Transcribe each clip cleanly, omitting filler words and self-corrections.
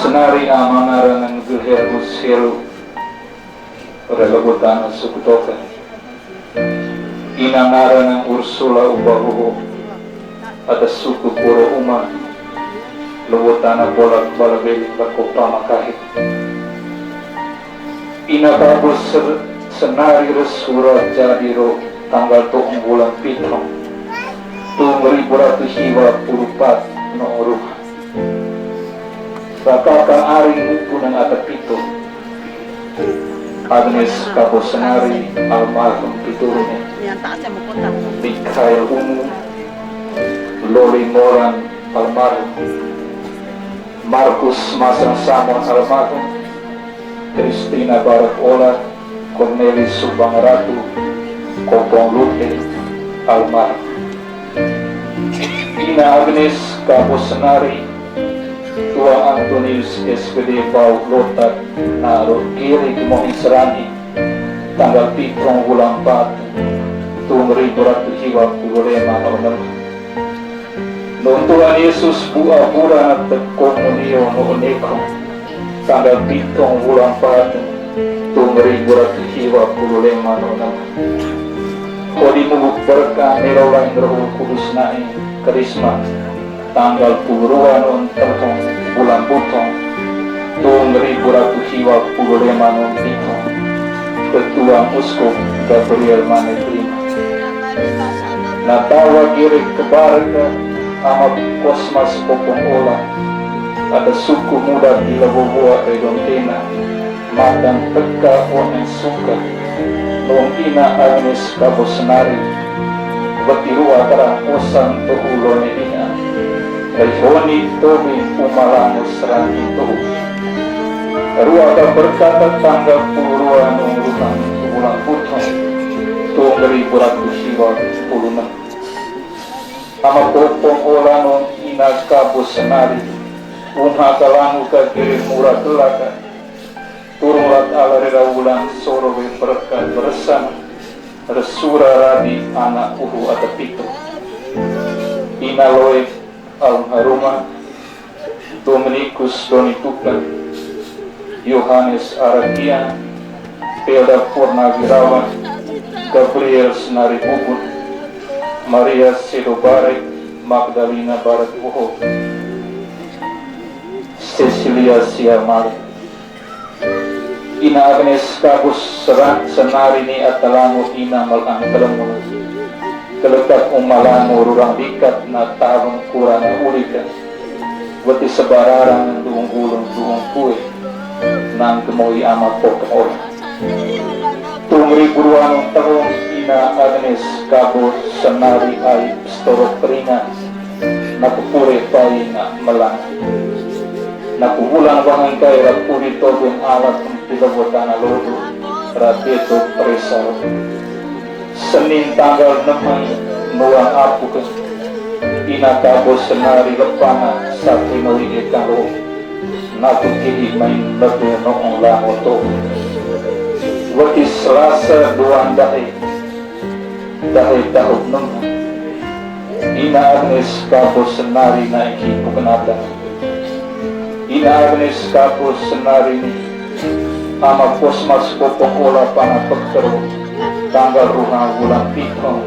senari amangarangan geherus helu relabutan sukutoka inangarangan Ursula ubahuho ada suku puro uma lewutana bolak balabeli bako pamakahit inakabus senari resura jadiro tanggal 2 bulan Pitong 2024 no rumah Bakaka aring upunan atap pito Agnes Kabosenari almarhum piturnya Mikhail Ungu Loli Moran almarhum Markus Masang Samon almarhum Kristina Barat Ola Cornelis Subang Ratu Kopong Lute almarhum Ina Agnes Kabosenari Tua Antonius SPD Bau Lotat Naro Kiri Kemohin Serani tanggal 7 bulan 4 2025 Noong Tuhan Yesus buah bulan at komunyo noon eko tanggal 7 bulan 4 2025 Kodi mubuk berkah nilawang roh kudus nae karisma tanggal puluhan noon terhong bulan butong 2025 noon ito Ketua Uskup Gabriel Manetrima Natawa girik kebarga ama kosmas popong ola ada suku muda di Labubuwa Redontena madang teka onen suka noong ina Agnes Kabosenari batirua karang osan tuhulone ina Honi Tobi Umalangus Rangi Tuhu Ruaka berkata tanggal puluhan nungguhan bulan putong 2026 Ama popong olanong ina Kabosenari Unha kalangu ka kiri murah kelaka Turungat ala rewulan sorowe berkat bersama Resura radi anak uhu atapito Ina loe Almarhumah Dominikus Donitukan Yohanes Arakia Pelda Purnawirawan Gabriel Senari Bubut Maria Sedobare Magdalena Barat Uho Cecilia Siamari Ina Agnes Kabus Senari ni Atalango Ina Malang Kalamu Kelekat umalango rurang dikat na tarong kurang na ulika Wati sebararang duong gulong duong kue Nang kemoy ama po kemoy Tumri buruanong tahong ina Agnes Kabosenari ay storok peringan Napupure pay na malang Napubulang bangang kay rapuri tobong alat Ang pilabutan na lodo Rabeto Presaro Senin tanggal 6 nuang apu ke ina Kabosenari lepana sakti mali ekalo naku kihi main lebe noong langoto wati Selasa duang dahe tahun 6 ina Agnes Kabosenari naiki pukenatan ina Agnes Kabosenari ni ama posmas popok ola pana pektero tanggal rumah bulan Pitong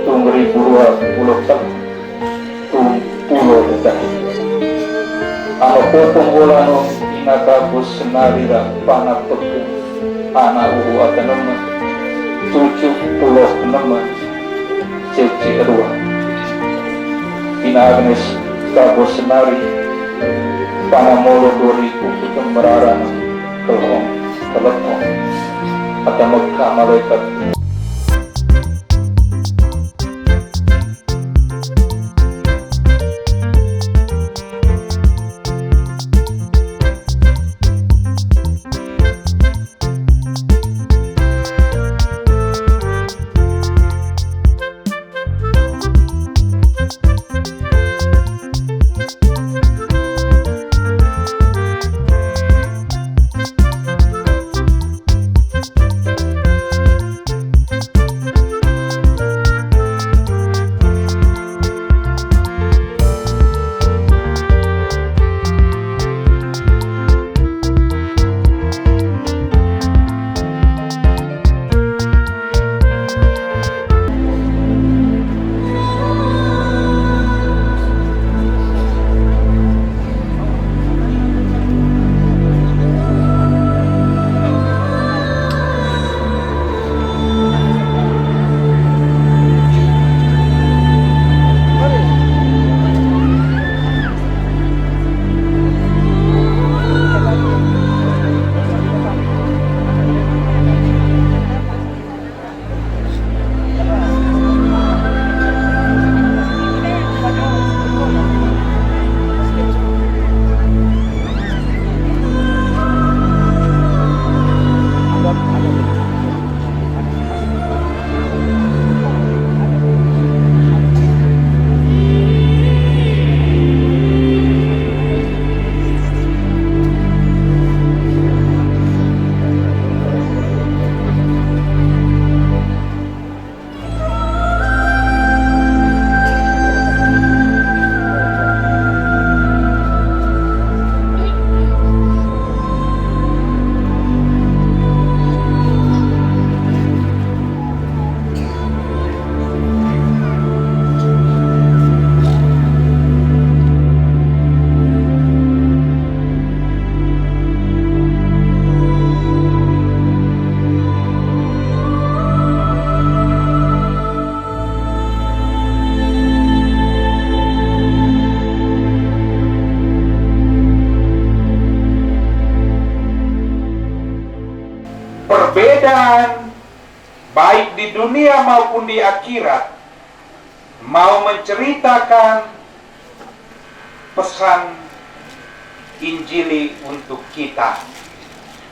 2020 pulo dekat ama popong olano ina Kabosenari ra pana peke anak uhu atanema 76 ceci kedua ina Agnes Kabosenari pana molo 2000 kemeraran kelong keletong atau Mekah malaikat baik di dunia maupun di akhirat, mau menceritakan pesan Injili untuk kita.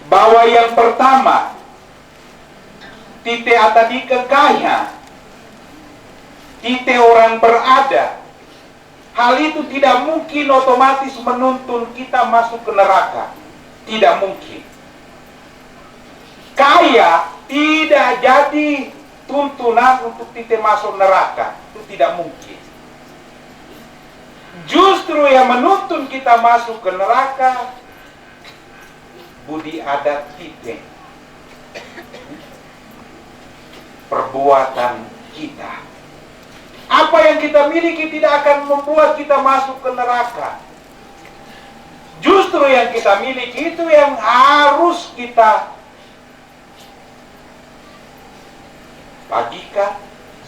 Bahwa yang pertama, tite atadi kekaya, tite orang berada. Hal itu tidak mungkin otomatis menuntun kita masuk ke neraka. Tidak mungkin. Kaya tidak jadi tuntunan untuk tite masuk neraka. Itu tidak mungkin. Justru yang menuntun kita masuk ke neraka, budi adat kita, perbuatan kita. Apa yang kita miliki tidak akan membuat kita masuk ke neraka. Justru yang kita miliki itu yang harus kita bagikan,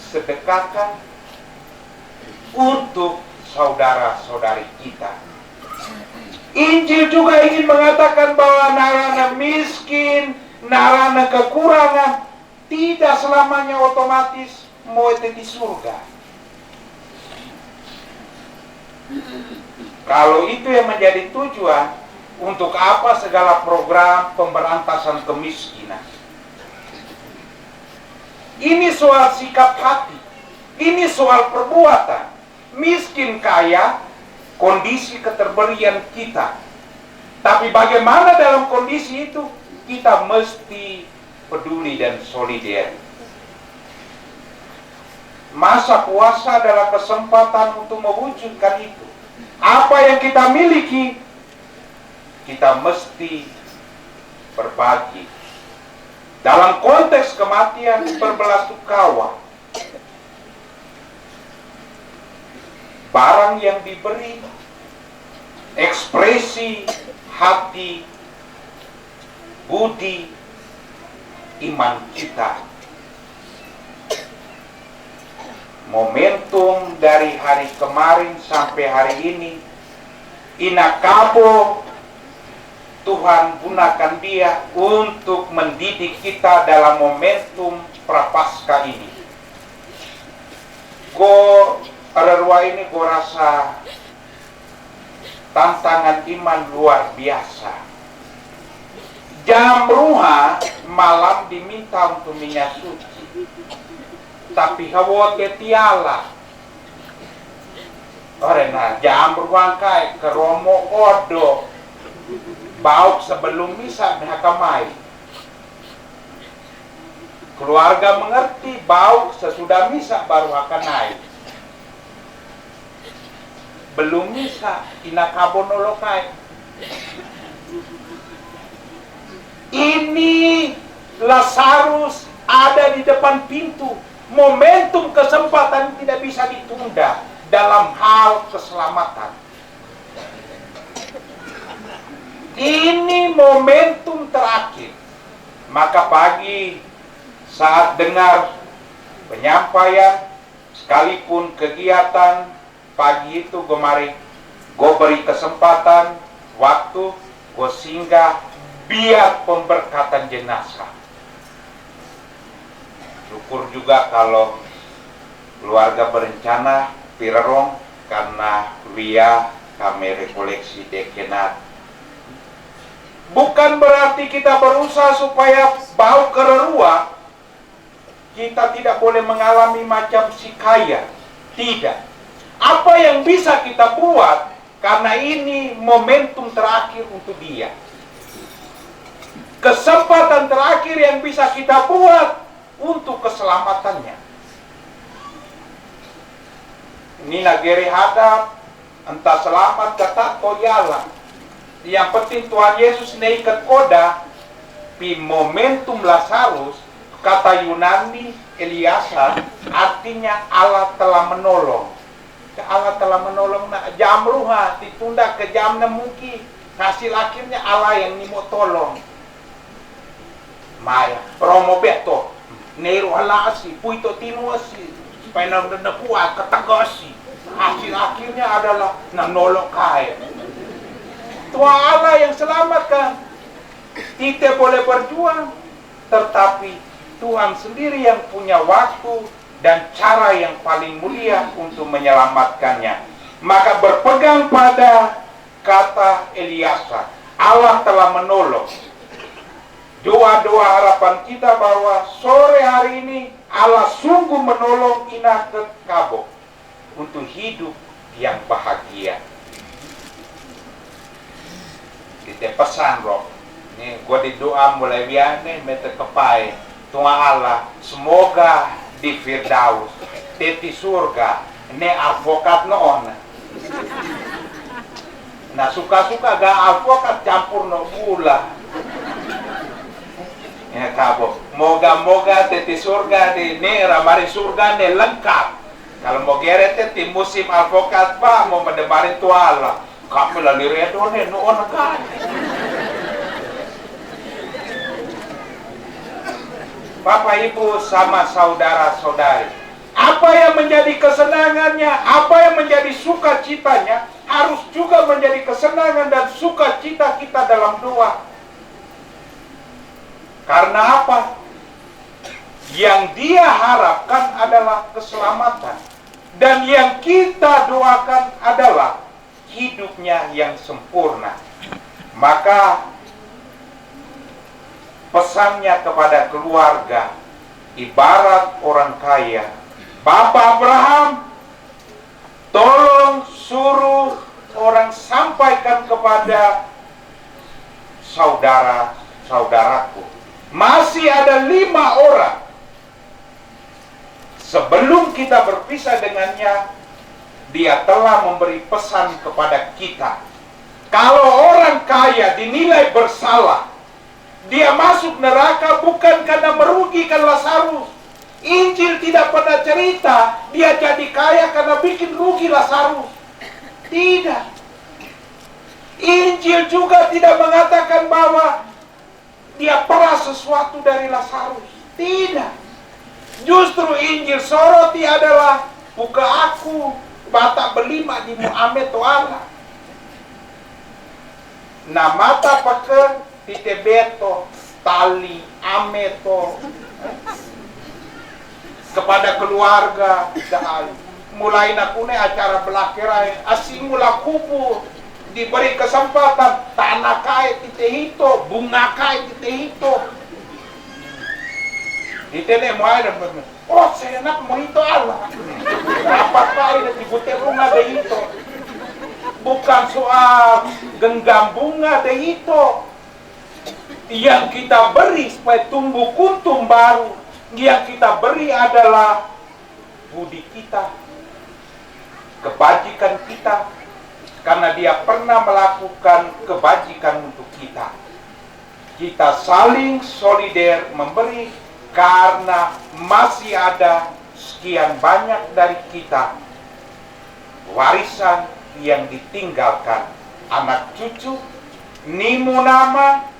sedekahkan untuk saudara-saudari kita. Injil juga ingin mengatakan bahwa narana miskin, narana kekurangan tidak selamanya otomatis mau di surga. Kalau itu yang menjadi tujuan, untuk apa segala program pemberantasan kemiskinan? Ini soal sikap hati, ini soal perbuatan. Miskin kaya, kondisi keterberian kita. Tapi bagaimana dalam kondisi itu? Kita mesti peduli dan solider. Masa puasa adalah kesempatan untuk mewujudkan itu. Apa yang kita miliki, kita mesti berbagi. Dalam konteks kematian, berbelasungkawa. Barang yang diberi, ekspresi hati, budi, iman kita. Momentum dari hari kemarin sampai hari ini, inakabo Tuhan gunakan dia untuk mendidik kita dalam momentum Prapaskah ini. Ini gue rasa tantangan iman luar biasa. Jam ruha malam diminta untuk minyak suci, tapi hawa ketiala. Orena jam ruha kai ke romo odo, bauk sebelum misa hakamai. Keluarga mengerti bauk sesudah misa baru akan naik. Belum misa inakabonolokai. Ini Lazarus ada di depan pintu. Momentum kesempatan tidak bisa ditunda dalam hal keselamatan. Ini momentum terakhir. Maka pagi saat dengar penyampaian, sekalipun kegiatan pagi itu gue beri kesempatan waktu, gue singgah biar pemberkatan jenazah. Syukur juga kalau keluarga berencana pirerong karena via kami rekoleksi dekenat. Bukan berarti kita berusaha supaya bau kererua, kita tidak boleh mengalami macam si kaya. Tidak. Apa yang bisa kita buat, karena ini momentum terakhir untuk dia. Kesempatan terakhir yang bisa kita buat untuk keselamatannya. Ini negeri hadap, entah selamat kata toyala. Yang penting Tuhan Yesus naikat koda, pi momentum Lazarus, kata Yunani Eliasa, artinya Allah telah menolong. Allah telah menolong jam ruha ditunda ke jam mungkin. Hasil akhirnya Allah yang mau tolong. Maya promo beto neru halasi puito tinuasi penang dan kuat ketagasi. Hasil akhirnya adalah nanolong kaya. Tuhan Allah yang selamatkan. Kita boleh berjuang, tetapi Tuhan sendiri yang punya waktu dan cara yang paling mulia untuk menyelamatkannya. Maka berpegang pada kata Eliezer, Allah telah menolong. Doa-doa harapan kita bahwa sore hari ini Allah sungguh menolong Inake Kabo untuk hidup yang bahagia. Kita pesan roh. Ini gua di doa mulai biane mete kepai. Tuhan Allah semoga di Firdaus, teti surga, ne advokat noon. Nah suka-suka gak advokat campur no gula. Ya Kabo, moga-moga teti surga di ne ramari surga ne lengkap. Kalau mau geret teti musim advokat pak mau mendemarin tuala. Kami lali redo ne noon kan. Bapak Ibu sama saudara-saudari, apa yang menjadi kesenangannya, apa yang menjadi sukacitanya, harus juga menjadi kesenangan dan sukacita kita dalam doa. Karena apa? Yang dia harapkan adalah keselamatan, dan yang kita doakan adalah hidupnya yang sempurna. Maka pesannya kepada keluarga ibarat orang kaya. Bapak Abraham tolong suruh orang sampaikan kepada saudara-saudaraku, masih ada 5 orang. Sebelum kita berpisah dengannya, dia telah memberi pesan kepada kita. Kalau orang kaya dinilai bersalah, dia masuk neraka bukan karena merugikan Lazarus. Injil tidak pernah cerita dia jadi kaya karena bikin rugi Lazarus. Tidak. Injil juga tidak mengatakan bahwa dia peras sesuatu dari Lazarus. Tidak. Justru Injil soroti adalah buka aku bata belima di Muhammad Tuala. Nah mata pakai titebeto, tali, ameto, kepada keluarga, mulai nakune acara belakirain, asimula kubur, diberi kesempatan, tanah kai titehito, bunga kai titehito. Ditene mulai dan oh saya nak mau itu Allah, dapat kai dan dibute bunga deh itu, bukan soal genggam bunga deh itu. Yang kita beri supaya tumbuh kuntum baru, yang kita beri adalah budi kita, kebajikan kita, karena dia pernah melakukan kebajikan untuk kita. Kita saling solider memberi karena masih ada sekian banyak dari kita warisan yang ditinggalkan anak cucu, nimu nama,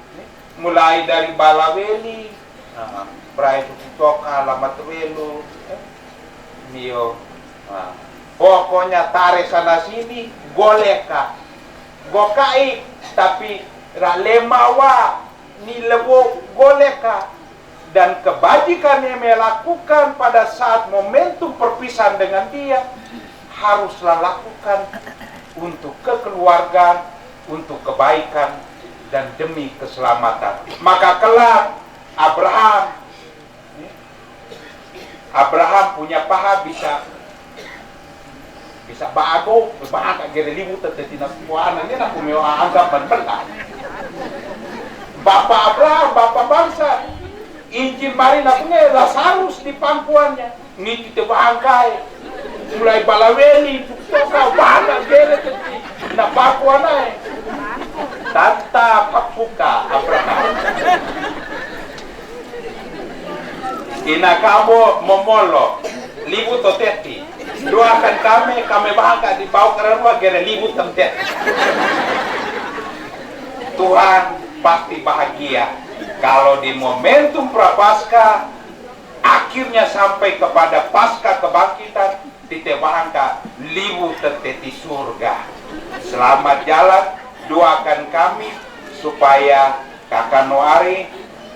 mulai dari balaweli, prai tutoka, lamatwelu, mio, pokoknya tare sana sini, goleka, gokai, tapi ralemawa, ni lebo goleka, dan kebajikan yang melakukan pada saat momentum perpisahan dengan dia haruslah lakukan untuk kekeluargaan, untuk kebaikan dan demi keselamatan. Maka kelak Abraham punya paha bisa bago, baaka gere libu tetetina puana ni nak kumeo anggap benar. Bapak Abraham, bapak bangsa, Injil mari nak punya Lazarus di pangkuannya, ni kita bangkai, mulai balaweli, toka bana gere teti, na pangkuanai. Tata papuka Abraham. Ina kabo momolo libu toteti. Doakan kami bangka di bawah kerana gere libu temtet. Tuhan pasti bahagia kalau di momentum prapaskah akhirnya sampai kepada pasca kebangkitan ditebangka libu teteti surga. Selamat jalan. Doakan kami supaya Kakak Noari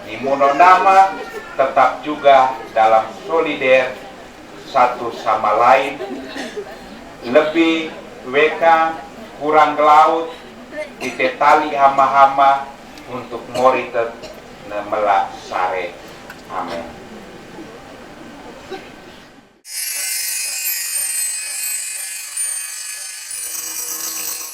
Nimuno nama tetap juga dalam solider satu sama lain, lebih weka kurang laut ditetali hama-hama untuk mori